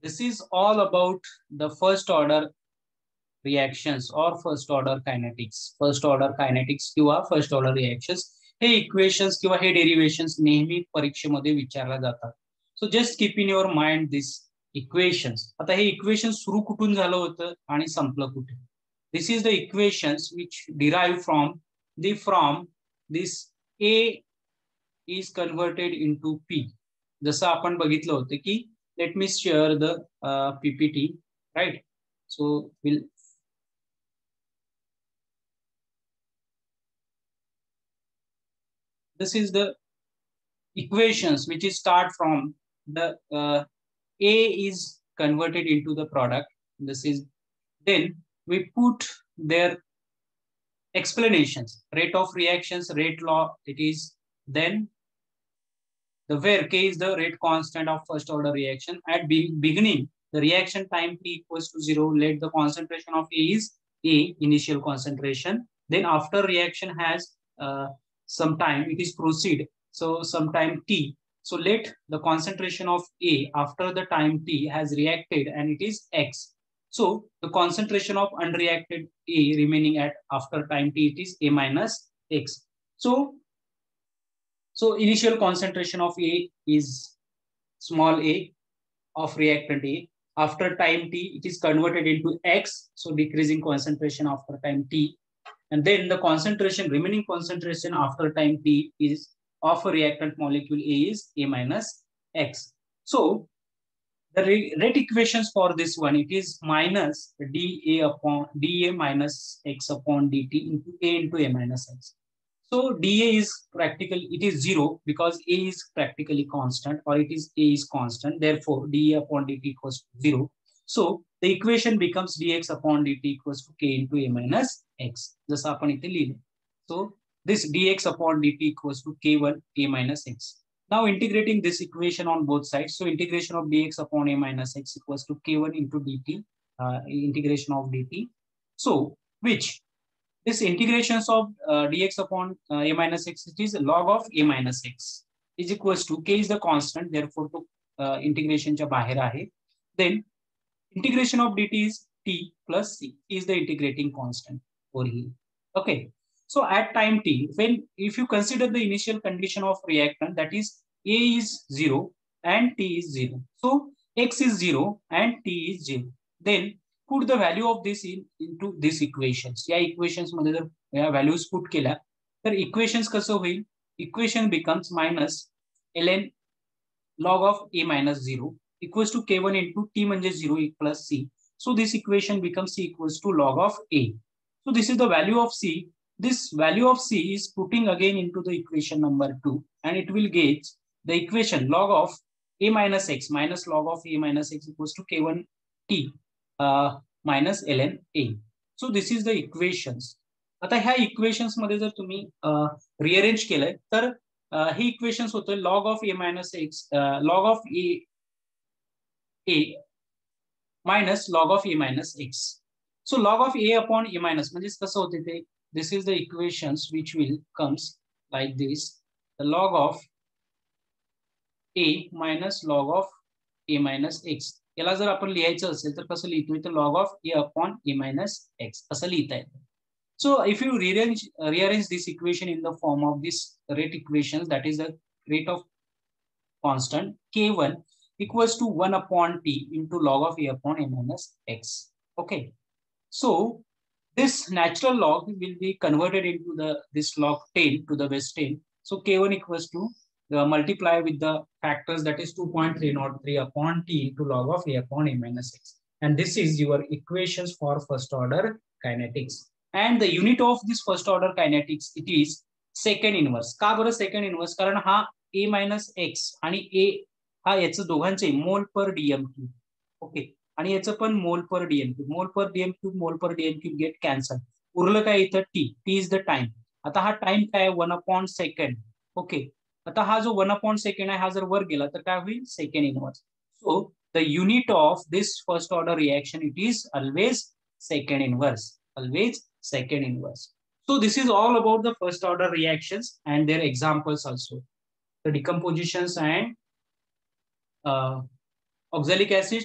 This is all about the first order reactions or first order kinetics. First order kinetics किंवा first order reactions हे equations किंवा हे डेरिव्हेशन्स नेहमी परीक्षेमध्ये विचारल्या जातात. So just keep in your mind this equations. आता हे equation सुरू कुठून झालं होतं आणि संपलं कुठे. This is the equations which derive from this A is converted into P. जसं आपण बघितलं होतं की let me share the PPT, right. So will this is the equations which is start from the A is converted into the product. This is then we put their explanations, rate of reactions, rate law. It is then the where K is the rate constant of first order reaction. At beginning, the reaction time T equals to 0. Let the concentration of A is A, initial concentration. Then after reaction has some time, it is proceed. So some time T. So let the concentration of A after the time T has reacted and it is X. So the concentration of unreacted A remaining at after time T, it is A minus X. So initial concentration of A is small a of reactant A. After time T, it is converted into X. So decreasing concentration after time T. And then the concentration, remaining concentration after time T is of a reactant molecule A is A minus X. So the rate equations for this one, it is minus dA minus X upon dt into A into A minus X. So dA is practically, it is 0 because A is practically constant, or it is A is constant. Therefore, dA upon dt equals to 0. So the equation becomes dx upon dt equals to k into A minus X. जसं आपण इथे लिहिले. So this dx upon dt equals to k1 A minus X. Now integrating this equation on both sides. So integration of dx upon A minus X equals to k1 into dt, integration of dt. So which this integrations of dx upon A minus X, it is log of A minus X is equals to k is the constant. Therefore to integration च्या बाहेर आहे. Then integration of dt is t plus c is the integrating constant for here. Okay. So at time t, when if you consider the initial condition of reactant, that is A is 0 and T is 0. So X is 0 and T is 0. Then put the value of this into this equations. या equations मध्ये जर या values put केल्या तर equations कसं होईल? Equation becomes minus ln log of A minus 0 equals to k1 into t म्हणजे 0 plus c. So this equation becomes c equals to log of A. So this is the value of c. This value of c is putting again into the equation number 2 and it will get the equation log of A minus X minus log of A minus X equals to k1 t minus ln A. So this is the equations. आता ह्या equations मध्ये जर तुम्ही rearrange केलंय तर हे equations होतं log of A minus X log of A minus log of A minus X. So log of A upon A minus म्हणजे कसं होते ते, this is the equations which will comes like this, the log of A minus log of A minus X. याला जर आपण लिहायचं असेल तर कसं लिहितोय तर log of A upon A minus X असं लिहिता येतं. So if you rearrange this equation in the form of this rate equations, that is the rate of constant K1 equals to 1 upon T into log of A upon A minus X. Okay. So this natural log will be converted into this log 10 to the base 10. So K1 equals to multiply with the factors, that is 2.303 upon T into log of A upon A minus X. And this is your equations for first order kinetics. And the unit of this first order kinetics, it is second inverse. का बरं second inverse? कारण हा A minus X आणि A हा याचं दोघांचे मोल पर DM cube. Okay. आणि याचं पण मोल पर डीएम क्यूब. मोल पर डीएम क्यूब गेट कॅन्सल. उरलं काय इथं T. T is the time. आता हा टाइम काय 1 अपॉन सेकंड. ओके. आता हा जो 1 अपॉन सेकंड आहे हा जर वर गेला तर काय होईल second inverse. So the unit of this first order reaction it is always second inverse. Always second inverse. So this is all about the first order reactions and their examples also. The decompositions and oxalic acid,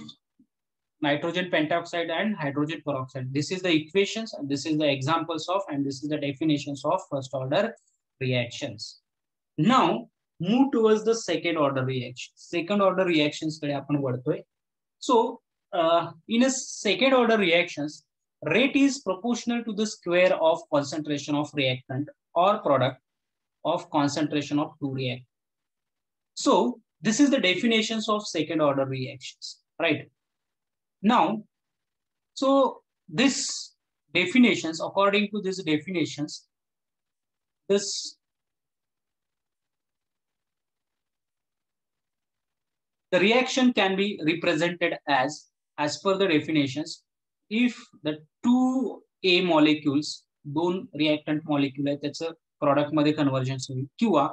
nitrogen pentoxide, and hydrogen peroxide. This is the equations, and this is the examples of, and this is the definitions of first order reactions. Now move towards the second order reactions. Second order reactions कडे आपण वळतोय. So in a second order reactions, rate is proportional to the square of concentration of reactant or product of concentration of two reactants. So this is the definitions of second order reactions, right? Now, so this definitions, according to these definitions, the reaction can be represented as per the definitions, if the two A molecules, दोन reactant molecule आहे त्याचं product मध्ये conversion होईल, किंवा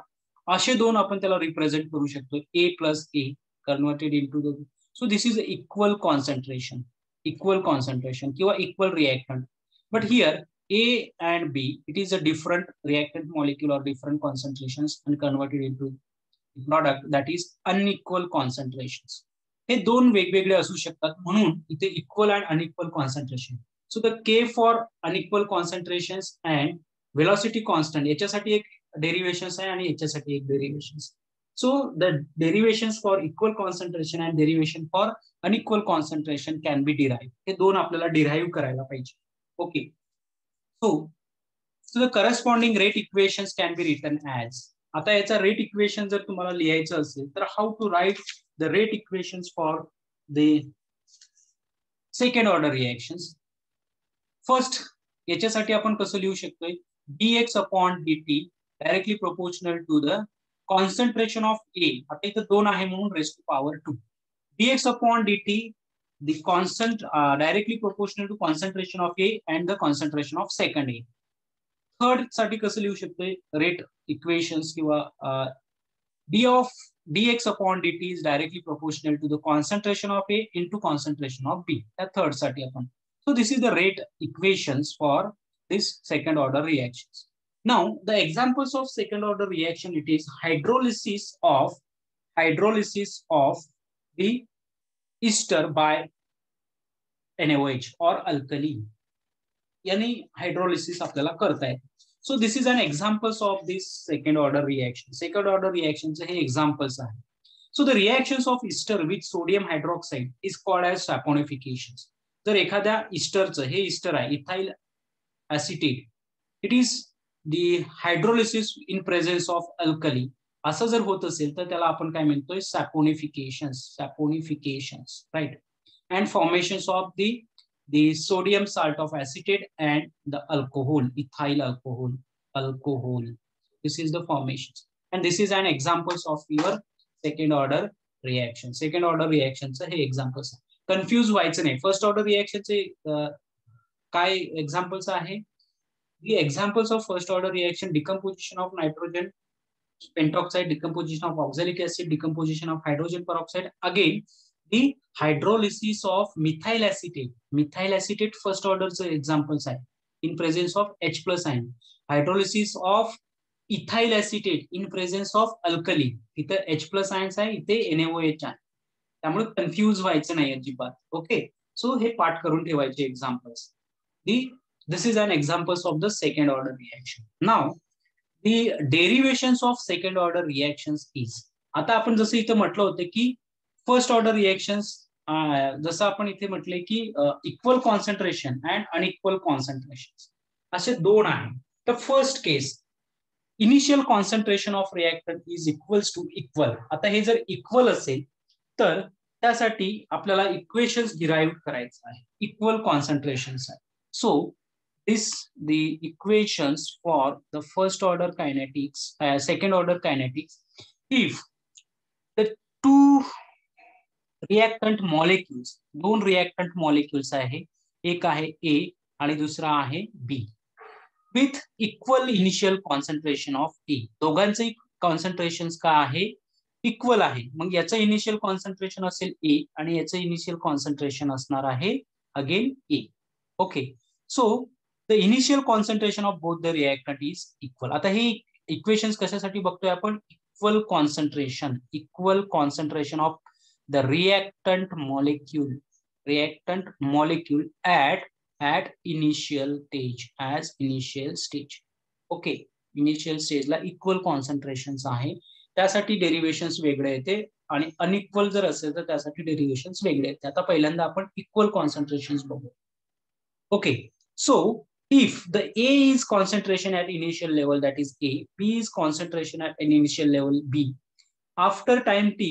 असे दोन आपण त्याला represent करू शकतो, A plus A converted into the, so this is equal concentration किंवा equal reactant. But here A and B, it is a different reactant molecule or different concentrations and converted into product, that is unequal concentrations. हे दोन वेगवेगळे असू शकतात, म्हणून इथे equal and unequal concentration. So the K for unequal concentrations and velocity constant, याच्यासाठी एक derivations आहे आणि याच्यासाठी एक derivations. So the derivations for equal concentration and derivation for unequal concentration can be derive. हे दोन आपल्याला डिराइव्ह करायला पाहिजे. Okay, so the corresponding rate equations can be written as. आता याचा रेट इक्वेशन जर तुम्हाला लिहायचं असेल तर how to write the rate equations for the second order reactions. First याच्यासाठी आपण कसं लिहू शकतोय, dx upon dt directly proportional to the concentration of A. आता इथं दोन आहे म्हणून raised to power 2. dx upon dt the constant directly proportional to concentration of A and the concentration of second A. Third साठी कसं लिहू शकतोय rate equations, किंवा dx upon dt is directly proportional to the concentration of A into concentration of B. That third साठी आपण. So this is the rate equations for this second order reactions. Now the examples of second order reaction, it is hydrolysis of the ester by NaOH or alkali. यानी hydrolysis आपल्याला करता येते. So this is an examples of this second order reaction. Second order reactions hey examples आहे. So the reactions of ester with sodium hydroxide is called as saponifications. जर एखाद्या इस्टरचं, हे Easter आहे ethyl acetate, it is the hydrolysis in presence of alkali, असं जर होत असेल तर त्याला आपण काय म्हणतोय, saponifications, right? And formations of the sodium salt of acetate and the alcohol, ethyl alcohol. This is the formations, and this is an examples of your second order reaction. Second order reactions hey examples. Confuse व्हायचं नाही. First order reactions चे काय examples आहे? The examples of first order reaction: decomposition of nitrogen pentoxide, decomposition of oxalic acid, decomposition of hydrogen peroxide. Again, the hydrolysis of methyl acetate first order examples आहे in presence of H plus ion. Hydrolysis of ethyl acetate in presence of alkali, इथं H plus ions आहे, इथे NaOH आहे. त्यामुळे confuse व्हायचं नाही अजिबात. Okay, सो हे पाठ करून ठेवायचे examples. This is an examples of the second order reaction. Now the derivations of second order reactions is, आता आपण जसं इथं म्हटलं होतं की फर्स्ट ऑर्डर रिएक्शन्स, जसं आपण इथे म्हटले की equal concentration and unequal concentration असे दोन आहे. तर first case, initial concentration of reactant is equals to equal. आता हे जर इक्वल असेल तर त्यासाठी आपल्याला इक्वेशन्स डिराइव्ह करायचं आहे, इक्वल कॉन्सन्ट्रेशन्स आहे. सो this the equations for the first order kinetics, second order kinetics, if the two reactant molecules, दोन reactant molecules आहे, एक आहे A आणि दुसरा आहे B, with equal initial concentration of A. दोघांचे कॉन्सन्ट्रेशन्स का आहे, इक्वल आहे. मग याचं इनिशियल कॉन्सन्ट्रेशन असेल A आणि याचं इनिशियल कॉन्सन्ट्रेशन असणार आहे again A. Okay, so the initial concentration of both the reactant is equal. आता हे इक्वेशन्स कशासाठी बघतोय आपण, equal concentration of the reactant molecule at initial stage as initial stage. Okay, initial स्टेजला equal concentrations आहे, त्यासाठी डेरिव्हेशन्स वेगळे येते आणि अनइक्वल जर असेल तर त्यासाठी डेरिव्हेशन्स वेगळे येते. आता पहिल्यांदा आपण इक्वल कॉन्सन्ट्रेशन्स बघू. Okay, so if the A is concentration at initial level, that is A, B is concentration at an initial level B, after time t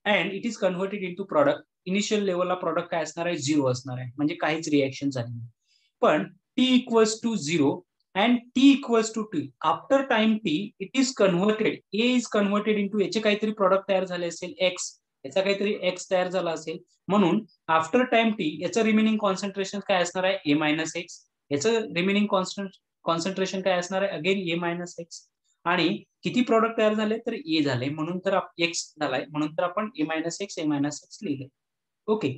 and it is converted into product, initial लेवलला product काय असणार आहे, 0 असणार आहे, म्हणजे काहीच reaction झाली नाही. पण t equals to 0 and t equals to t, after time t it is converted, A is converted into, याचे काहीतरी प्रोडक्ट तयार झाले असेल x, याचा काहीतरी x तयार झाला असेल, म्हणून आफ्टर टाइम t याचं रिमेनिंग कॉन्सन्ट्रेशन काय असणार आहे, a मायनस एक्स, याचं रिमेनिंग कॉन्सन्ट्रेशन काय असणार आहे, अगेन a मायनस एक्स. आणि किती प्रोडक्ट तयार झाले तर ए झाले, म्हणून तर एक्स झालाय, म्हणून तर आपण a मायनस एक्स लिहिले. Okay,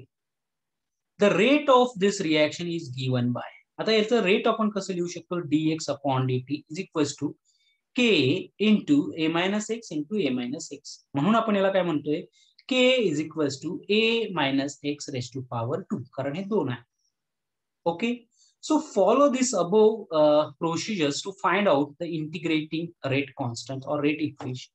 the rate of this reaction is given by, आता याचं रेट आपण कसं लिहू शकतो, dx upon dt is equals to k into a minus x into a minus x. म्हणून आपण याला काय म्हणतोय, k is equals to a minus x raised to power 2, कारण हे 2 आहे. Okay, so follow this above procedures to find out the integrating rate constant or rate equation.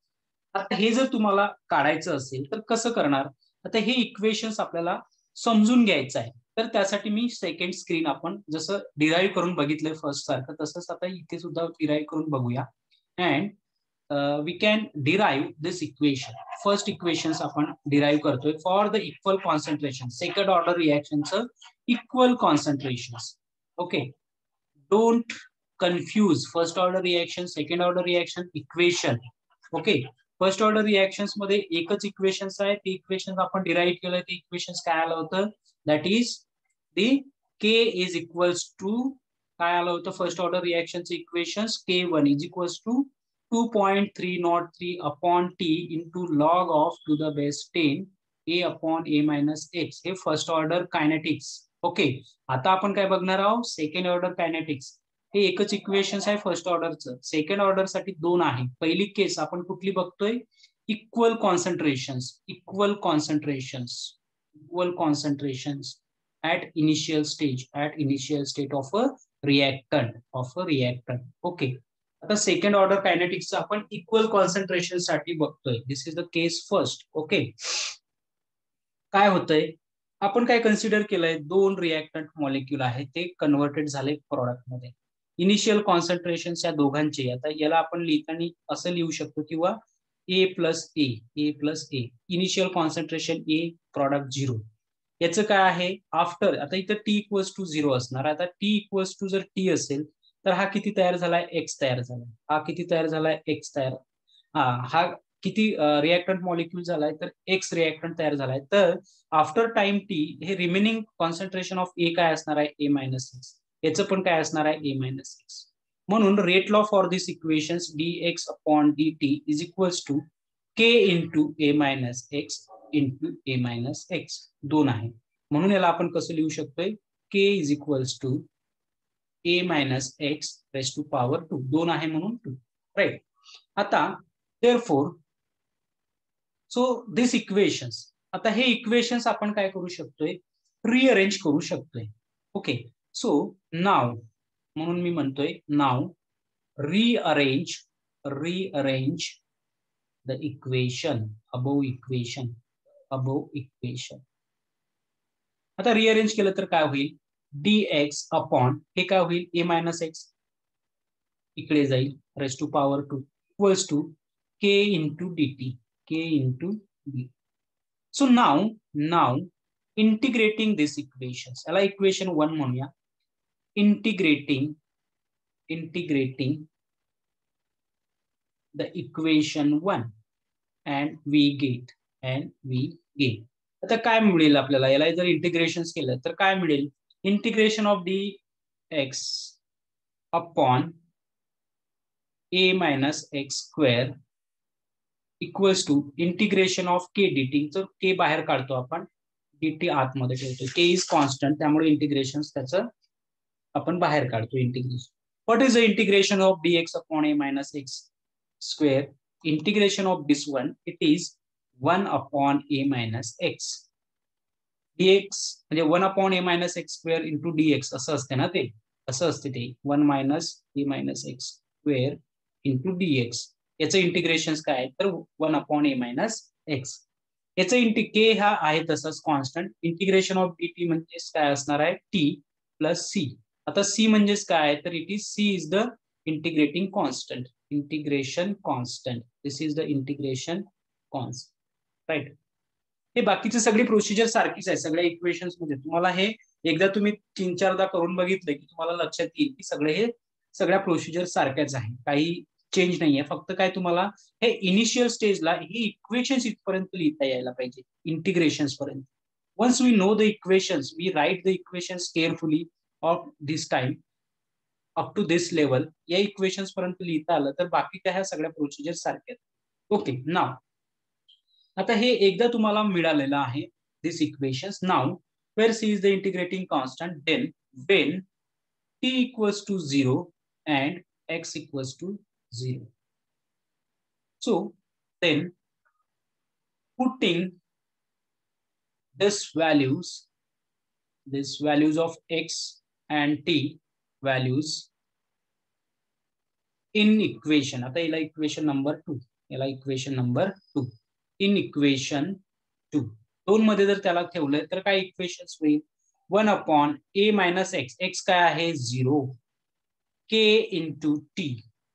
आता हे जर तुम्हाला काढायचं असेल तर कसं करणार, आता हे इक्वेशन्स आपल्याला समजून घ्यायचं आहे, तर त्यासाठी मी सेकंड स्क्रीन आपण जसं डिराईव्ह करून बघितलंय फर्स्ट सारखं, तसंच आता इथे सुद्धा डिराईव्ह करून बघूया. And we can derive this equation. First equations आपण डिराईव्ह करतोय for the equal concentration, second order रिएक्शनचं equal concentrations. Okay, don't confuse first order reaction, second order reaction, equation. Okay, first order reactions मध्ये एकच equations आहे, ते equations आपण derive केलं, ते इक्वेशन्स काय आलं होतं, that is the k is equals to, काय आलं होतं फर्स्ट ऑर्डर रिएक्शनचे equations, k1 is equals to 2.303 upon t into log of to the base 10 a upon a minus x. हे फर्स्ट ऑर्डर कायनेटिक्स. ओके, आता आपण काय बघणार आहोत, सेकंड ऑर्डर कायनेटिक्स. हे एकच इक्वेशन्स आहे फर्स्ट ऑर्डरचं, सेकंड ऑर्डर साठी 2 आहे. पहिली केस आपण कुठली बघतोय, equal concentrations at initial state of a reactant. Okay, आता सेकंड ऑर्डर कायनेटिक्सचं आपण इक्वल कॉन्सन्ट्रेशन साठी बघतोय. This is the case first. Okay, काय होतंय, आपण काय कन्सिडर केलंय, 2 रिएक्टंट मॉलिक्यूल आहेत, ते कन्व्हर्टेड झाले प्रोडक्ट मध्ये. इनिशियल कॉन्सन्ट्रेशन या दोघांचे, आता याला आपण लिहिताना असं लिहू शकतो, किंवा a plus A, initial concentration a, product 0. याचं काय आहे, आफ्टर, आता इथं t इक्वल्स टू 0 असणार. आता t इक्वल्स टू जर t असेल तर हा किती तयार झालाय, x तयार झालाय. हा किती तयार झालाय, x तयार. हा किती रिएक्टंट मॉलिक्यूल झालाय, तर x रिएक्टंट तयार झालाय. तर आफ्टर टाइम t हे रिमेनिंग कॉन्सन्ट्रेशन ऑफ a काय असणार आहे, a मायनस एक्स. याचं पण काय असणार आहे, a मायनस एक्स. म्हणून rate law for this equations dx upon dt is equals to k into a minus x into a minus x. 2 आहे, म्हणून याला आपण कसं लिहू शकतोय, k is equals to a minus x raised to power 2. 2 आहे म्हणून 2, राईट. आता therefore सो दिस इक्वेशन्स, आता हे इक्वेशन्स आपण काय करू शकतोय, रिअरेंज करू शकतोय. ओके, सो नाव, म्हणून मी म्हणतोय now rearrange the equation above equation. आता रिअरेंज केलं तर काय होईल, dx अपॉन हे काय होईल, a मायनस एक्स इकडे जाईल raised to power 2 equals to k into dt, k into d. So now integrating these equations, याला इक्वेशन 1 म्हणूया. integrating the equation 1 and we get. आता काय मिळेल आपल्याला, याला जर इंटिग्रेशन केलं तर काय मिळेल, integration of dx upon a minus x square equals to integration of k dt. तर k बाहेर काढतो आपण, dt आतमध्ये ठेवतो. k इज कॉन्स्टंट, त्यामुळे इंटिग्रेशन त्याचं आपण बाहेर काढतो integration. What is the integration of dx upon a minus x square, integration of this one, it is 1 upon a minus x dx म्हणजे 1 upon a minus x square into dx असं असते ना ते, असं असते ते 1 minus a minus x square into dx. याचं integration काय आहे तर 1 upon a minus x. याचं के हा आहे तसंच कॉन्स्टंट. इंटिग्रेशन ऑफ dt म्हणजेच काय असणार आहे t प्लस सी. आता सी म्हणजेच काय आहे तर it is C is the integrating constant. Integration constant. This is the integration constant. Right. हे बाकीची सगळी प्रोसिजर सारखीच आहे सगळ्या इक्वेशन्स मध्ये. तुम्हाला हे एकदा तुम्ही 3-4दा करून बघितलं की तुम्हाला लक्षात येईल की हे सगळ्या प्रोसिजर सारख्याच आहे, काही चेंज नाहीये. फक्त काय तुम्हाला हे इनिशियल स्टेजला ही इक्वेशन्स इथपर्यंत लिहिता यायला पाहिजे, इंटिग्रेशन्स पर्यंत. Once we know the equations we write the equations carefully of this time up to this level. या इक्वेशन्स पर्यंत लिहिता आलं तर बाकी काय ह्या सगळ्या प्रोसिजर सारख्या. ओके. नाव आता हे एकदा तुम्हाला मिळालेलं आहे this equations. Now where C is the integrating constant then when t equals to 0 and x equals to 0. So then putting this values of x and t values in equation. आता याला equation number 2, याला equation number 2 in equation 2. 2 मध्ये जर त्याला ठेवलं तर काय equations होईल 1 upon a minus x. X काय आहे 0. k into T.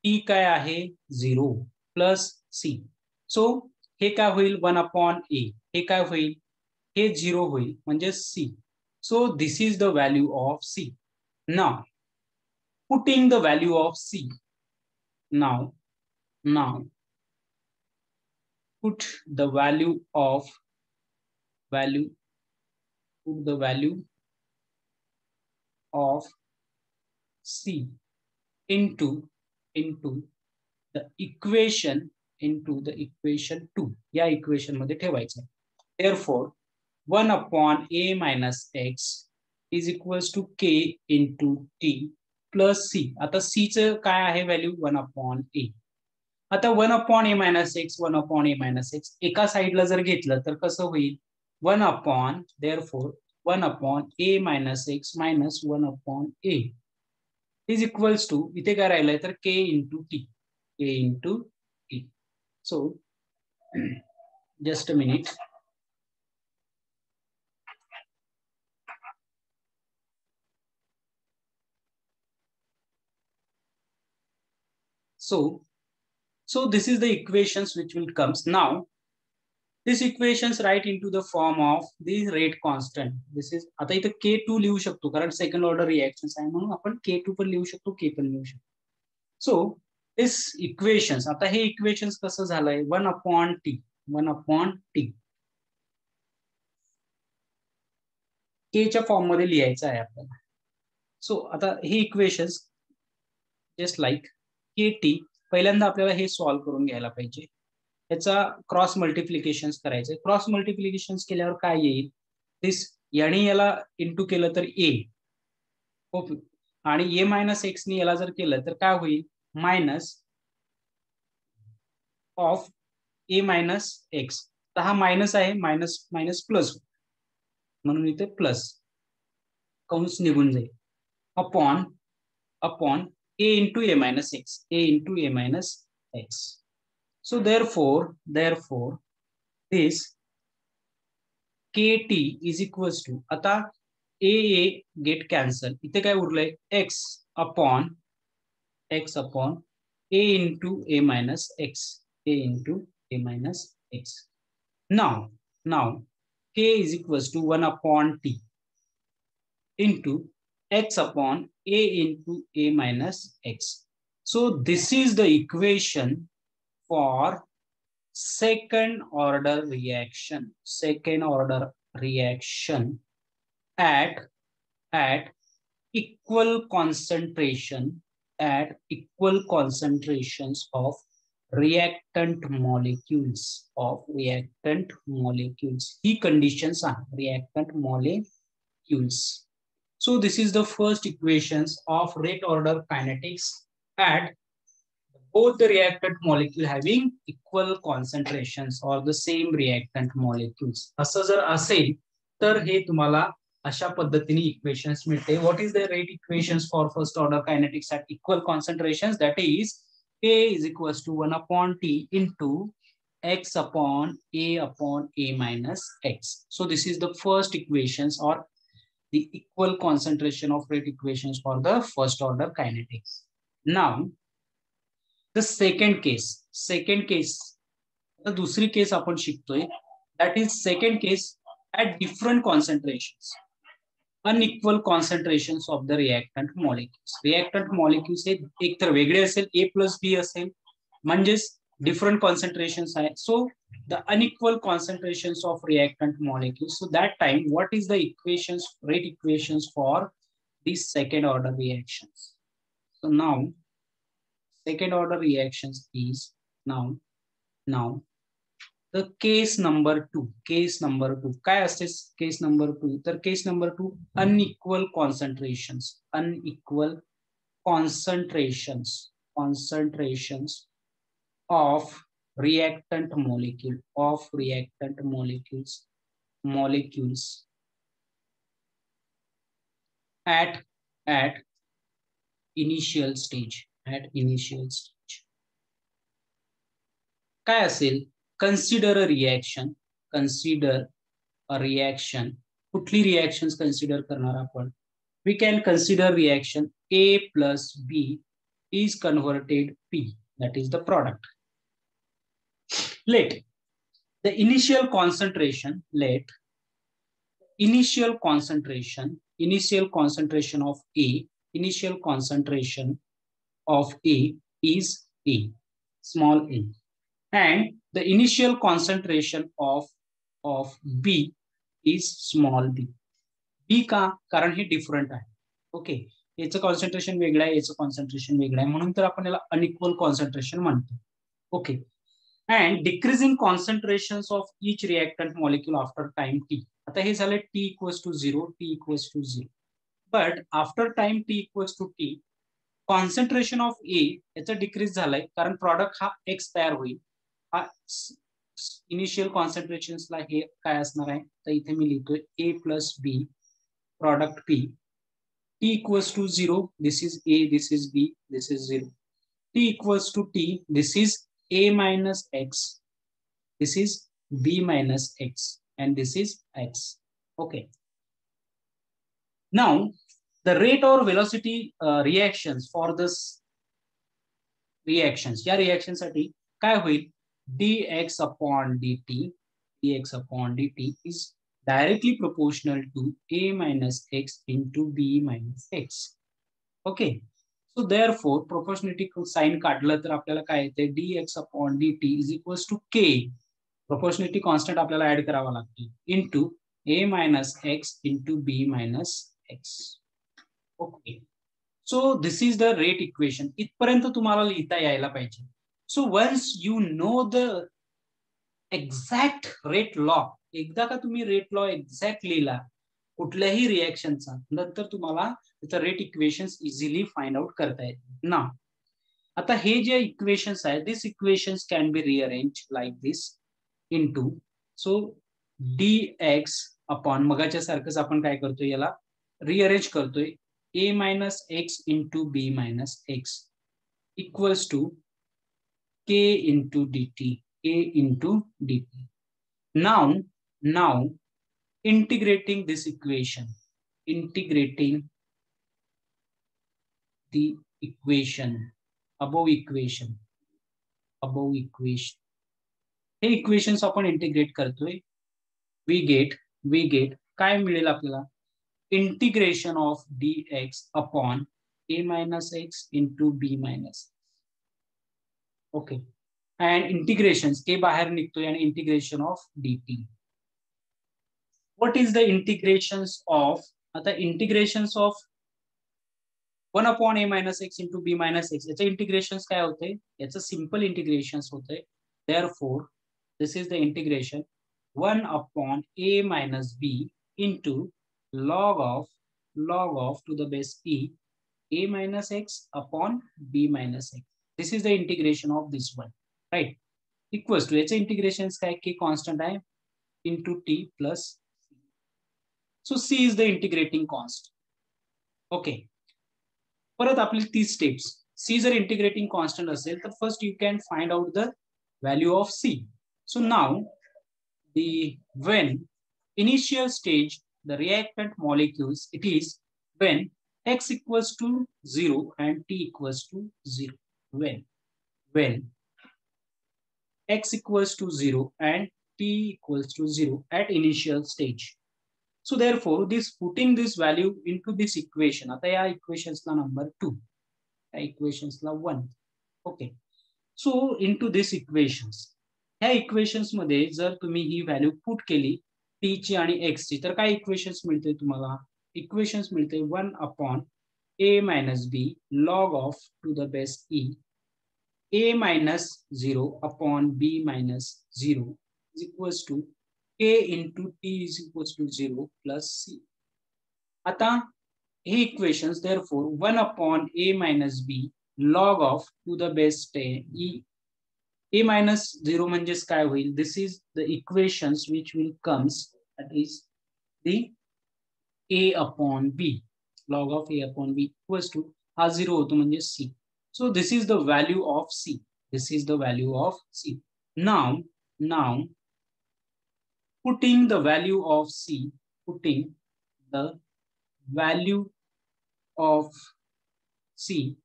टी काय आहे 0 प्लस सी. सो हे काय होईल 1 अपॉन ए. हे काय होईल हे 0 होईल म्हणजे C. So this is the value of C. Now putting the value of C. now put the value of c into the equation 2. या इक्वेशन मध्ये ठेवायचं. therefore 1 upon a minus x is equals to k into t plus c. आता c चं काय आहे value 1 upon a. आता 1 upon a minus x 1 upon a minus x एका साइडला जर घेतलं तर कसं होईल 1 upon therefore 1 upon a minus x minus 1 upon a is equals to इथे काय राहिलंय तर k into t. So just a minute. So this is the equations which will comes. Now this equations write into the form of the rate constant. This is आता इथे k2 लिहू शकतो कारण second order reactions आहे म्हणून आपण k2 पण लिहू शकतो, k पण लिहू शकतो. सो दिस इक्वेशन्स, आता हे इक्वेशन्स कसं झालंय 1 अपॉन टी k च्या फॉर्म मध्ये लिहायचं आहे आपल्याला. सो आता हे इक्वेशन्स जस्ट लाईक kt. पहिल्यांदा आपल्याला हे सॉल्व्ह करून घ्यायला पाहिजे. याचा क्रॉस मल्टिप्लिकेशन करायचंय. क्रॉस मल्टिप्लिकेशन केल्यावर काय येईल दिस याने याला इंटू केलं तर ए आणि ए मायनस एक्स ने याला जर केलं तर काय होईल minus of A minus x. तर हा मायनस आहे, मायनस मायनस प्लस म्हणून इथे प्लस कंस निघून जाईल upon a into a minus x. So therefore this kt is equals to आता a get cancel. इथे काय उरलंय x upon a into a minus x. Now k is equals to 1 upon t into x upon a into a minus x. So this is the equation for second order reaction at equal concentrations of reactant molecules. He conditions are reactant molecules. So this is the first equations of rate order kinetics at both the reactant molecule having equal concentrations or the same reactant molecules. असं जर असेल तर हे तुम्हाला अशा पद्धतीने equations मिळते. What is the rate equations for first order kinetics at equal concentrations? That is A is equals to 1 upon T into x upon A minus x. So this is the first equations or the equal concentration of rate equations for the first order kinetics. Now the second case आता दुसरी case आपण शिकतोय. That is second case at different concentrations, unequal concentrations of the reactant molecules. Reactant molecules हे एक तर वेगळे असेल, A plus B असेल, म्हणजेच different concentrations आहे. So the unequal concentrations of reactant molecules. So that time, what is the equations, rate equations for these second order reactions? So now second order reactions is now the case number 2. काय असते case number 2? तर case number 2 unequal concentrations of reactant molecules at initial stage. काय असेल? consider a reaction. कुठली reactions consider करणार आपण? We can consider reaction A plus B is converted P, that is the product. Let the initial concentration of A is A, small a, and the initial concentration of B is small b. B का? कारण हे different आहे. Okay, याचं concentration वेगळं आहे, याचं concentration वेगळं आहे, म्हणून तर आपण याला अनइक्वल कॉन्सन्ट्रेशन म्हणतो. Okay, and decreasing concentrations of each reactant molecule after time t. आता हे झालं t equals to 0, but after time t equals to t, concentration of A याचा डिक्रीज झालाय, कारण प्रॉडक्ट हा x तयार होईल. हा इनिशियल कॉन्सन्ट्रेशन्स ला हे काय असणार आहे, तर इथे मी लिहितोय A plus B product P. T equals to 0, this is A, this is B, this is 0. T equals to T, this is A minus X, this is B minus X, and this is X. Okay. Now, the rate or velocity reactions for this reactions, या reaction साठी काय होईल? dx upon dt is directly proportional to A minus X into B minus X. Okay. So therefore, proportionality sign काढलं तर आपल्याला काय येते? dx upon dt is equals to k. Proportionality constant आपल्याला ऍड करावा लागतो into A minus X into B minus X. Okay. So this is the rate equation. इथपर्यंत तुम्हाला लिहिता यायला पाहिजे. So once you know the exact rate law, एकदा का तुम्ही रेट लॉ एक्झॅक्ट लिहिला कुठल्याही रिएक्शनचा, नंतर तुम्हाला त्याचं rate equations easily find out करता येते ना. आता हे जे इक्वेशन्स आहेत, this equations can be rearrange like this into, so dx upon मगाच्या सारखंच आपण काय करतोय, याला रिअरेंज करतोय A minus X into B minus X equals to K into dt. Now integrating this equation, above equation, हे equations आपण integrate करतोय. we get काय मिळेल आपल्याला? integration of dx upon A minus X into B minus. Okay. And integrations, K बाहेर निघतोय आणि integration of dt. What is the integrations of? आता integrations of 1 upon A minus X into B minus X. याचे integrations काय होते? याचे simple integrations होते. Therefore, this is the integration 1 upon A minus B into log of to the base E A minus X upon B minus X. This is the integration of this one, right? Equals to याचं integration काय की constant आहे into t plus c. So c is the integrating constant. Okay. परत आपली 30 steps. C जर integrating constant असेल तर first you can find out the value of C. So now when initial stage the reactant molecules, it is when x equals to 0 and t equals to 0. When x equals to 0 and t equals to 0 at initial stage. So therefore, putting this value into this equation, आता या equations ला number 2, या equations La 1. Okay. So into this equations, ह्या equations मध्ये जर तुम्ही ही value put केली t ची आणि x ची, तर काय equations मिळते तुम्हाला? Equations मिळते 1 upon a minus b log of to the base e, a minus 0 upon b minus 0 is equals to a into t is equals to 0 plus c. आता हे equations therefore 1 upon a minus b log of to the base 10 e, a minus 0 म्हणजेच काय होईल? This is the equations which will comes, that is the a upon b log of a upon b equals to हा 0 होतो म्हणजे c. So this is the value of c. This is the value of c. Now putting the value of c, putting the value of c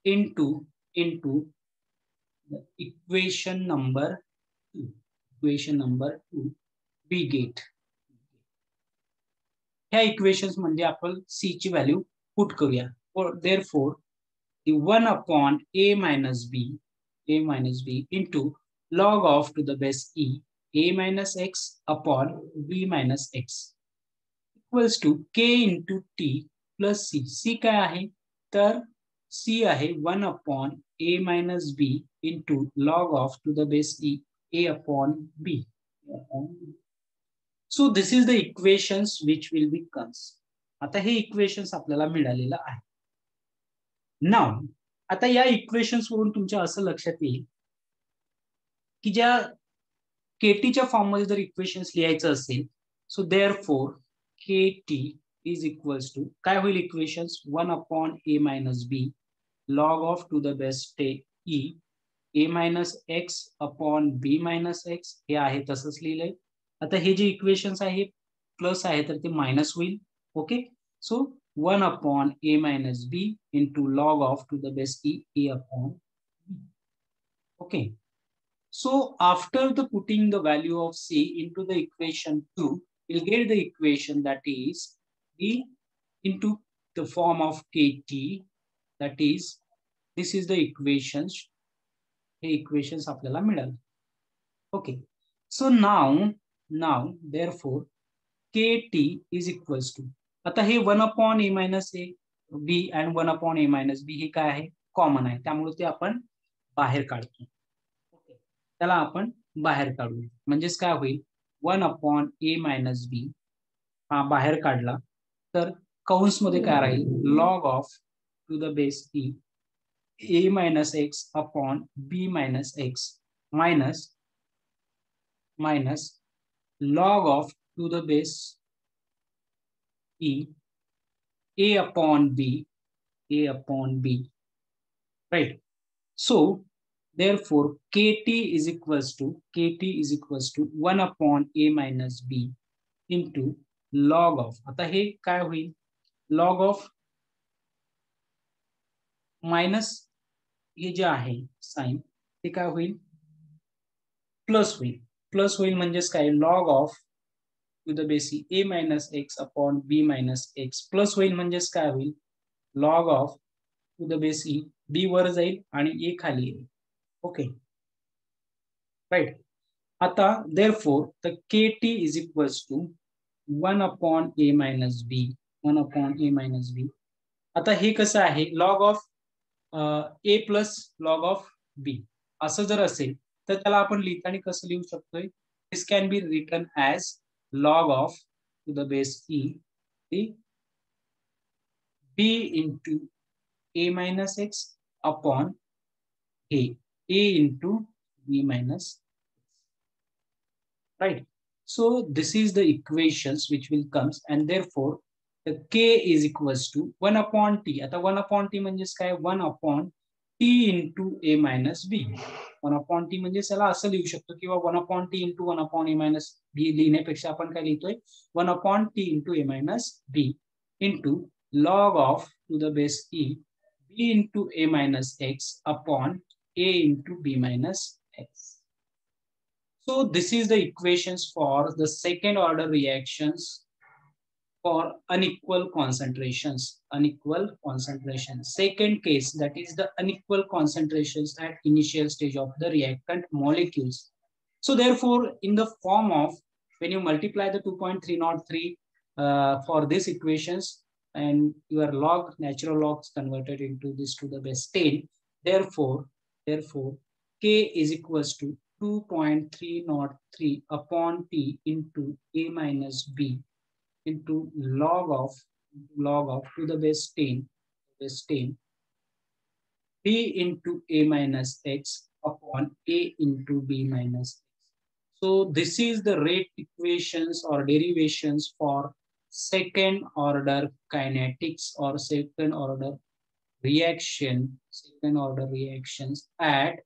into the equation number 2, we get ह्या equations मध्ये आपण c ची value put करूया. Therefore the 1 upon a minus b into log of to the base e a minus x upon b minus x equals to k into t plus c. c काय आहे? तर c आहे 1 upon a minus b into log of to the base e a upon b. So this is the equations which will be comes. आता हे equations आपल्याला मिळालेलं आहे. Now आता या इक्वेशन्स वरून तुमच्या असं लक्षात येईल की ज्या केटीच्या फॉर्म मध्ये जर इक्वेशन्स लिहायचं असेल, so therefore kt is equals to काय होईल? Equations 1 upon a minus b log of to the base e a minus x upon b minus x, हे आहे तसंच लिहिलंय. आता हे जे इक्वेशन्स आहे प्लस आहे तर ते मायनस होईल. Okay. So 1 upon a minus b into log of to the base e a upon b. Okay. So after the putting the value of c into the equation 2, we'll get the equation that is e into the form of kt, that is this is the equations. हे equations आपल्याला मिळाले. Okay. So now therefore kt is equals to, आता हे 1 upon a minus a b and 1 upon a minus b हे काय आहे? Common आहे, त्यामुळे ते आपण बाहेर काढतो. ओके, त्याला आपण बाहेर काढूया. म्हणजेच काय होईल? 1 upon a minus b हा बाहेर काढला तर कंस मध्ये काय राहील? Log of to the base e a minus x upon b minus x minus log of to the base e a upon b, right? So therefore kt is equals to 1 upon a minus b into log of, आता हे काय होईल? log of मायनस हे जे आहे sign ते काय होईल? प्लस होईल म्हणजेच काय? Log of to the base a minus x upon b minus x plus होईल म्हणजेच काय होईल? Log of to the base e, b वर जाईल आणि ए खाली येईल. Okay, right. आता therefore the kt is equals to 1 upon a minus b. आता हे कसं आहे? Log of a plus log of B असं जर असेल तर त्याला आपण लिहिताना कसं लिहू शकतोय? This can be written as log of to the base e b into a minus x upon a into b minus, right? So this is the equations which will comes, and therefore the k is equals to 1 upon t. आता 1 upon t म्हणजेच काय, 1 upon t into a minus b. 1 upon t म्हणजे त्याला असं लिहू शकतो किंवा 1 upon t into 1 upon a minus b लिहिण्यापेक्षा आपण काय लिहितोय, 1 upon t into a minus b into log of to the base e b into a minus x upon a into b minus x. So this is the equations for the second order reactions for unequal concentrations. Unequal concentration. Second case, that is the unequal concentrations at initial stage of the reactant molecules. So therefore, in the form of, when you multiply the 2.303 for these equations and your log, natural logs converted into this to the base 10, therefore k is equals to 2.303 upon t into a minus b into log of to the base 10 b into a minus x upon a into b minus x. So this is the rate equations or derivations for second order kinetics or second order reactions at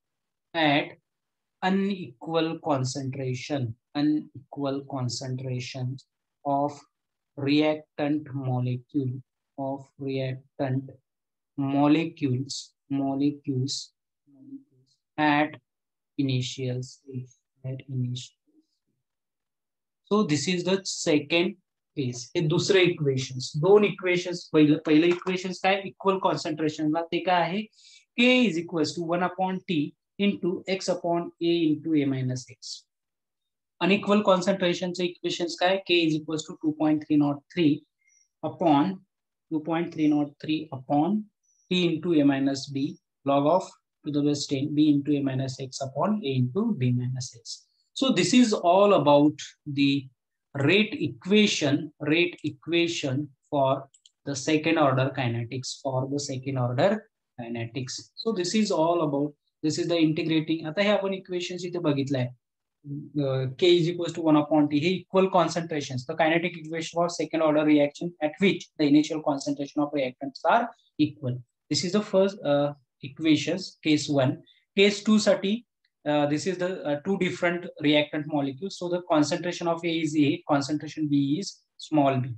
unequal concentration of reactant molecules at initial stage. So this is the second case. हे दुसरे equations, दोन equations. पहिलं equations काय, equal कॉन्सन्ट्रेशनला ते काय आहे, k is equals to 1 upon t into x upon a into a minus x. Unequal concentration चे equations काय, k is equals to 2.303 upon t into a minus b log of to the base 10 b into a minus x upon a into b minus x. So this is all about the rate equation for the second order kinetics, So this is all about, this is the integrating. आता हे आपण equations इथे बघितलंय. K is equals to 1 upon t. Hey equal concentrations. The kinetic equation for second order reaction at which the initial concentration of reactants are equal. This is the first equations, case 1. Case 2 साठी this is the two different reactant molecules. So the concentration of A is A, concentration B is small b.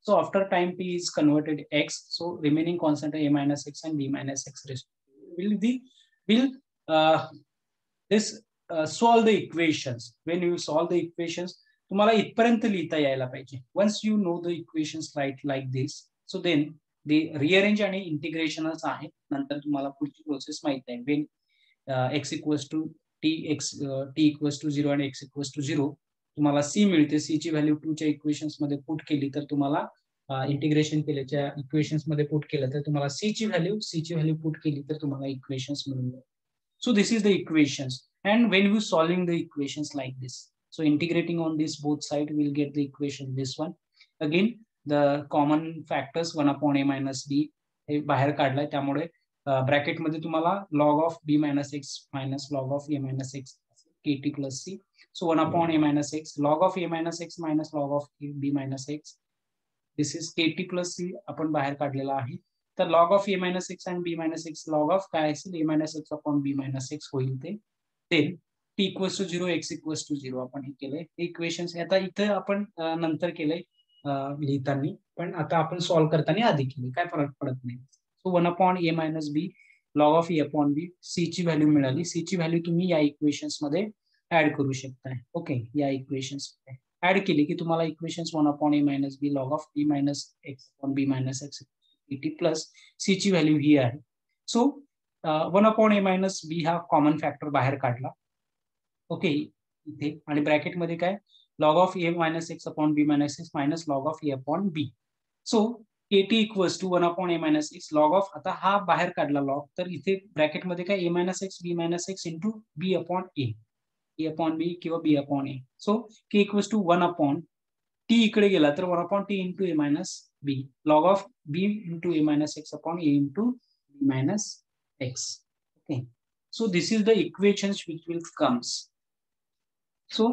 So after time t is converted x, so remaining constant A minus x and B minus x will this solve the equations. When you solve the equations, तुम्हाला इथपर्यंत लिहिता यायला पाहिजे. Once you know the equations like this, so then the rearrange आणि integrationच आहे. नंतर तुम्हाला पुढची प्रोसेस माहित आहे. When x equals to t equals to 0 आणि x equals to 0, तुम्हाला c मिळते. c ची व्हॅल्यू 2 च्या इक्वेशन्स मध्ये पुट केली तर तुम्हाला इंटिग्रेशन केल्याच्या इक्वेशन्स मध्ये पुट केलं तर तुम्हाला c ची व्हॅल्यू पुट केली तर तुम्हाला इक्वेशन्स मिळून जाईल. So this is the equations, and when we solving the equations like this, so integrating on this both side, we'll get the equation this one. Again the common factors 1 upon a minus b हे बाहेर काढलाय, त्यामुळे bracket मध्ये तुम्हाला log of b minus x minus log of a minus x kt plus c. So 1 upon a minus x log of a minus x minus log of b minus x, this is kt plus c आपण बाहेर काढलेला आहे. तर log of a minus x and b minus x log of काय असेल, a minus x upon b minus x होईल ते. Then t equals to 0 x equals to 0 आपण हे केलंय. इक्वेशन्स आता इथे आपण नंतर केलंय लिहिताना, पण आता आपण सॉल्व्ह करताना आधी केले, काय फरक पडत नाही. सो 1 upon a minus b log of a upon b, c ची व्हॅल्यू मिळाली. c ची व्हॅल्यू तुम्ही या इक्वेशन्स मध्ये ऍड करू शकताय. ओके, या इक्वेशन्स मध्ये ऍड केली की तुम्हाला equations 1 upon a minus b log of b minus x upon b minus x kt plus c ची व्हॅल्यू ही आहे. सो 1 upon a minus b हा कॉमन फॅक्टर बाहेर काढला. ओके, इथे आणि ब्रॅकेट मध्ये काय, log of a minus x upon b minus x minus log of a upon b. So kt equals to 1 upon a minus x log of, आता हा बाहेर काढला लॉग, तर इथे ब्रॅकेट मध्ये काय, a minus x b minus x into b upon a किंवा b upon a. So k equals to 1 upon t इकडे गेला तर 1 upon t into a minus b log of b into a minus x upon a into b minus x. Okay, So this is the equations which will comes. So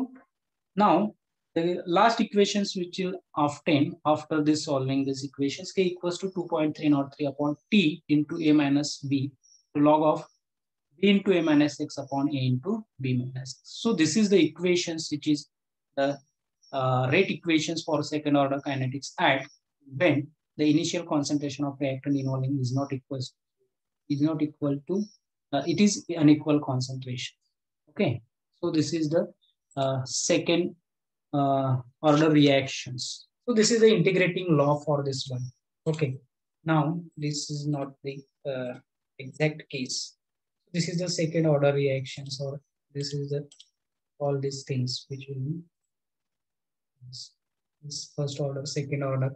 now the last equations which will obtain after this solving this equations, k equals to 2.303 upon t into a minus b to log of b into a minus x upon a into b minus x. So this is the equations which is the rate equations for second order kinetics at when the initial concentration of reactant involving is not equal to it is unequal concentration. Okay, so this is the second order reactions. So this is the integrating law for this one. Okay, now this is not the exact case. This is the second order reactions, or this is the all these things which will be this first order, second order.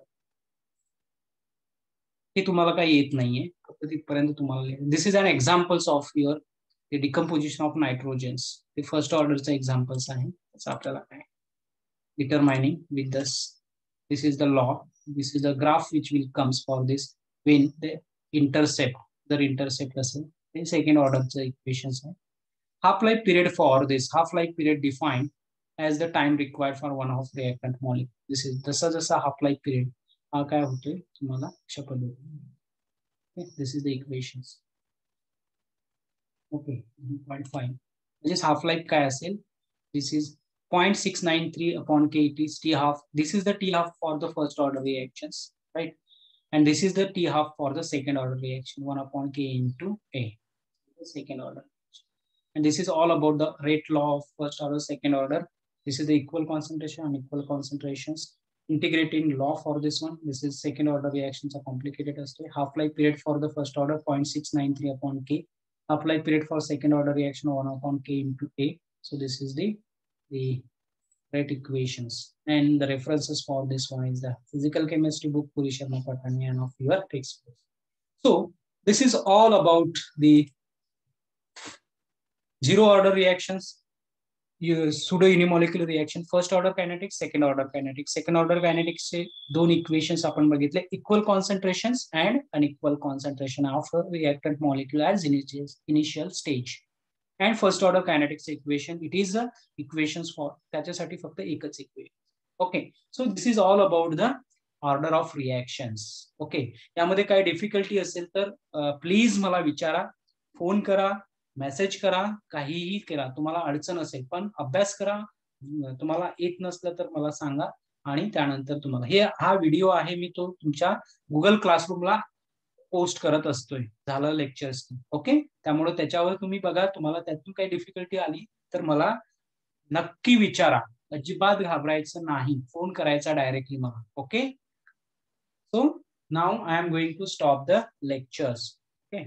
हे तुम्हाला काही येत नाहीये फक्त तिथपर्यंत तुम्हाला. This is an examples of your the decomposition of nitrogens. The first order examples आहे त्याचं आपल्याला काय determining with this. This is the law. This is the graph which will comes for this when the intercept असेल ते second order equations आहे. Half-life period for this half-life period defined as the time required for one of reactant molecule. This is जसा half-life period हा काय होतोय तुम्हाला अशा पद्धतीने. This is the equations. Okay, 0.5. Just half-life काय असेल? This is 0.693 upon k. It is T half. This is the T half for the first order reactions, right? And this is the T half for the second order reaction, 1 upon k into A, the second order. And this is all about the rate law of first order, second order. This is the equal concentration, unequal concentrations. Integrating law for this one. This is second order reactions are complicated as well. Half-life period for the first order, 0.693 upon k. Half-life period for second order reaction, 1 upon k into A. So this is the rate equations. And the references for this one is the physical chemistry book, Puri Sharma Patani, and of your textbook. So this is all about the zero order reactions, pseudo unimolecular reaction, first order kinetics, second order kinetics. Second order kinetics से दोन equations आपण बघितले, equal concentrations and unequal concentration of a reactant molecule as initial stage. And first order kinetics equation, it is the equations for त्याच्यासाठी फक्त एकच equation. Okay, so this is all about the order of reactions. Okay, यामध्ये काय difficulty असेल तर please मला विचारा, phone करा, मेसेज करा, काहीही करा, तुम्हाला अडचण असेल पण अभ्यास करा. तुम्हाला येत नसलं तर मला सांगा आणि त्यानंतर तुम्हाला हा व्हिडिओ आहे मी तो तुमच्या गुगल क्लासरूमला पोस्ट करत असतोय झालं लेक्चर्स. ओके, त्यामुळे त्याच्यावर तुम्ही बघा, तुम्हाला त्यातून काही डिफिकल्टी आली तर मला नक्की विचारा, अजिबात घाबरायचं नाही, फोन करायचा डायरेक्टली मला. Okay, so now I am going to stop the lectures. Okay.